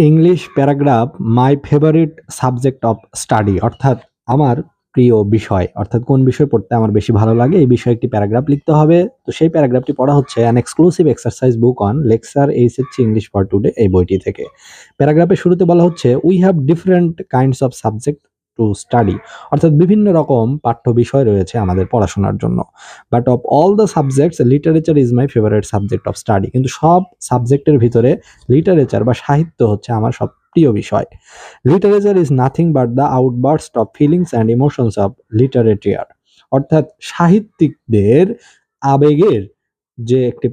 English paragraph my favourite subject of study, অর্থাৎ আমার প্রিয় বিষয়, অর্থাৎ কোন বিষয় পড়তে আমার বেশি ভালো লাগে এই বিষয়ে একটি প্যারাগ্রাফ লিখতে হবে। তো সেই প্যারাগ্রাফটি পড়া হচ্ছে an exclusive exercise book on lecture HSC English for today এই বইটি থেকে। প্যারাগ্রাফের শুরুতে বলা হচ্ছে we have different kinds of subject to study, অর্থাৎ বিভিন্ন রকম পাঠ্য বিষয় রয়েছে আমাদের পড়াশোনার জন্য। But of all the subjects literature is my favourite subject of study, কিন্তু সব সাবজেক্টের ভিতরে লিটারেচার বা সাহিত্য হচ্ছে আমার সব প্রিয় বিষয়। Literature is nothing but the outburst of feelings and emotions of literature, অর্থাৎ সাহিত্যিকদের আবেগের যে একটি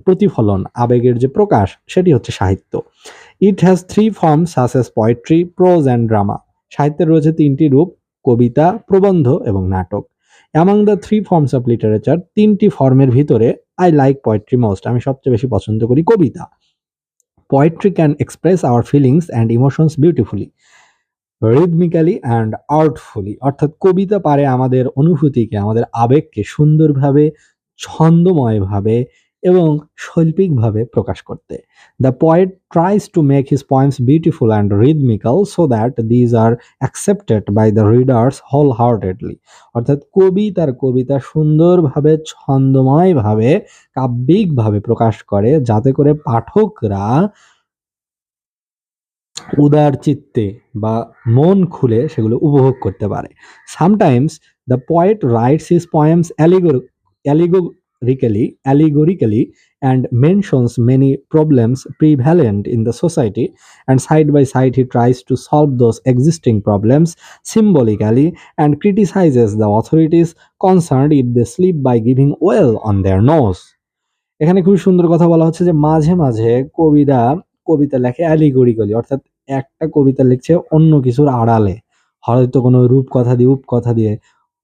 প্রতিফলন আবেগের যে প্রকাশ, সেটি হচ্ছে সাহিত্য। It has three forms such as poetry, pros and drama. সাহিত্যের রয়েছে তিনটি রূপ, কবিতা, প্রবন্ধ এবং নাটক। Among the three forms of literature, তিনটি ফর্মের ভিতরে আই লাইক পোয়েট্রি মোস্ট, আমি সবচেয়ে বেশি পছন্দ করি কবিতা। Poetry can express our feelings and emotions beautifully, rhythmically and artfully, অর্থাৎ কবিতা পারে আমাদের অনুভূতিকে, আমাদের আবেগকে সুন্দরভাবে, ছন্দময়ভাবে এবং শৈল্পিকভাবে প্রকাশ করতে। The poet tries to make his poems beautiful and rhythmical so that these are accepted by the readers wholeheartedly, অর্থাৎ কবি তার কবিতা সুন্দরভাবে, ছন্দময়ভাবে, কাব্যিকভাবে প্রকাশ করে যাতে করে পাঠকরা উদার চিত্তে বা মন খুলে সেগুলো উপভোগ করতে পারে। Sometimes the poet rights his poems allegorically and mentions many problems prevalent in the society, and side by side he tries to solve those existing problems symbolically and criticizes the authorities concerned if they slip by giving oil on their nose. এখানে খুবই সুন্দর কথা বলা হচ্ছে যে মাঝে মাঝে কবিরা কবিতা লেখে অ্যালিগরিক্যালি, অর্থাৎ একটা কবিতা লিখছে অন্য কিছুর আড়ালে, হয়তো কোনো রূপকথা দিয়ে, উপকথা দিয়ে,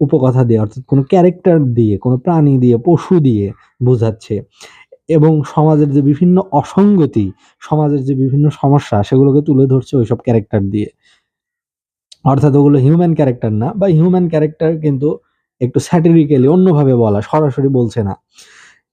উপকথা দিয়ে, অর্থাৎ কোনো ক্যারেক্টার দিয়ে, কোনো প্রাণী দিয়ে, পশু দিয়ে বোঝাচ্ছে, এবং সমাজের যে বিভিন্ন অসঙ্গতি, সমাজের যে বিভিন্ন সমস্যা সেগুলোকে তুলে ধরছে ওইসব ক্যারেক্টার দিয়ে। অর্থাৎ ওগুলো হিউম্যান ক্যারেক্টার না, বা হিউম্যান ক্যারেক্টার কিন্তু একটু স্যাটিরিক্যালি অন্যভাবে বলা, সরাসরি বলছে না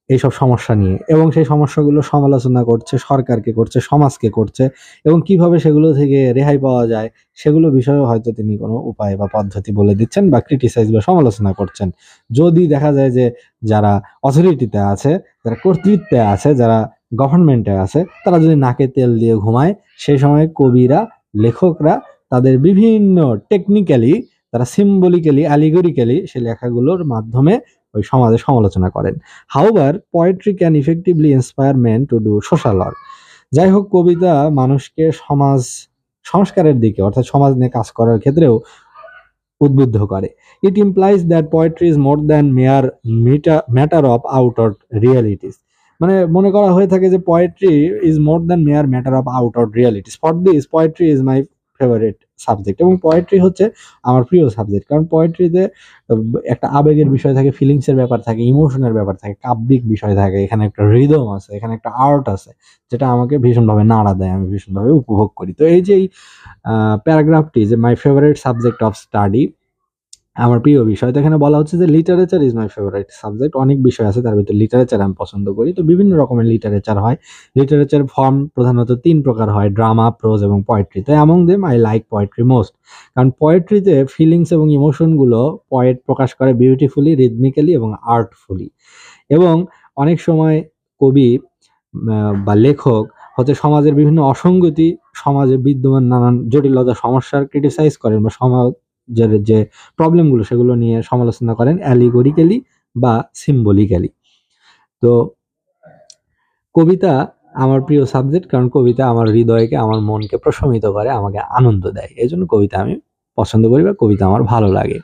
এইসব সমস্যা নিয়ে, এবং সেই সমস্যাগুলো সমালোচনা করছে, সরকারকে করছে, সমাজকে করছে, এবং কিভাবে সেগুলো থেকে রেহাই পাওয়া যায় সেগুলো বিষয়ে হয়তো তিনি কোনো উপায় বা পদ্ধতি বলে দিচ্ছেন বা ক্রিটিসাইজ বা সমালোচনা করছেন। যদি দেখা যায় যে যারা অথরিটিতে আছে, যারা কর্তৃত্বে আছে, যারা গভর্নমেন্টে আছে, তারা যদি নাকে তেল দিয়ে ঘুমায়, সেই সময় কবিরা, লেখকরা তাদের বিভিন্ন টেকনিক্যালি, তারা সিম্বলিক্যালি, অ্যালিগরিক্যালি সেই লেখাগুলোর মাধ্যমে ওই সমাজে সমালোচনা করেন। However poetry can effectively inspire men to do social work. যাই হোক, কবিতা মানুষকে সমাজ সংস্কারের দিকে, অর্থাৎ সমাজ নিয়ে কাজ করার ক্ষেত্রেও উদ্বুদ্ধ করে। It implies that poetry is more than mere matter of outward realities, মানে মনে করা হয়ে থাকে যে poetry is more than mere matter of outward realities. For this poetry is my favourite subject, এবং পোয়েট্রি হচ্ছে আমার প্রিয় সাবজেক্ট, কারণ পোয়েট্রিতে একটা আবেগের বিষয় থাকে, ফিলিংসের ব্যাপার থাকে, ইমোশনের ব্যাপার থাকে, কাব্যিক বিষয় থাকে, এখানে একটা রিদম আছে, এখানে একটা আর্ট আছে, যেটা আমাকে ভীষণভাবে নাড়া দেয়, আমি ভীষণভাবে উপভোগ করি। তো এই যে প্যারাগ্রাফটি, যে মাই ফেভারিট সাবজেক্ট অফ স্টাডি, আমার প্রিয় বিষয়, তো এখানে বলা হচ্ছে যে literature is my favourite subject. অনেক বিষয় আছে, তার ভিতরে লিটারেচার আমি পছন্দ করি। তো বিভিন্ন রকমের লিটারেচার হয়। লিটারেচার ফর্ম প্রধানত ৩ প্রকার হয়, ড্রামা, প্রোজ এবং পোয়েট্রি। তো among them I like poetry most, কারণ পোয়েট্রিতে ফিলিংস এবং ইমোশনগুলো পোয়েট প্রকাশ করে বিউটিফুলি, রিদমিক্যালি এবং আর্টফুলি। এবং অনেক সময় কবি বা লেখক হচ্ছে সমাজের বিভিন্ন অসঙ্গতি, সমাজে বিদ্যমান নানান জটিলতা, সমস্যার ক্রিটিসাইজ করেন, বা সমাজের যে প্রবলেমগুলো সেগুলো নিয়ে সমালোচনা করেন অ্যালিগরিক্যালি বা সিম্বলিক্যালি। তো কবিতা আমার প্রিয় সাবজেক্ট, কারণ কবিতা আমার হৃদয়কে, আমার মনকে প্রশমিত করে, আমাকে আনন্দ দেয়। এই জন্য কবিতা আমি পছন্দ করি বা কবিতা আমার ভালো লাগে।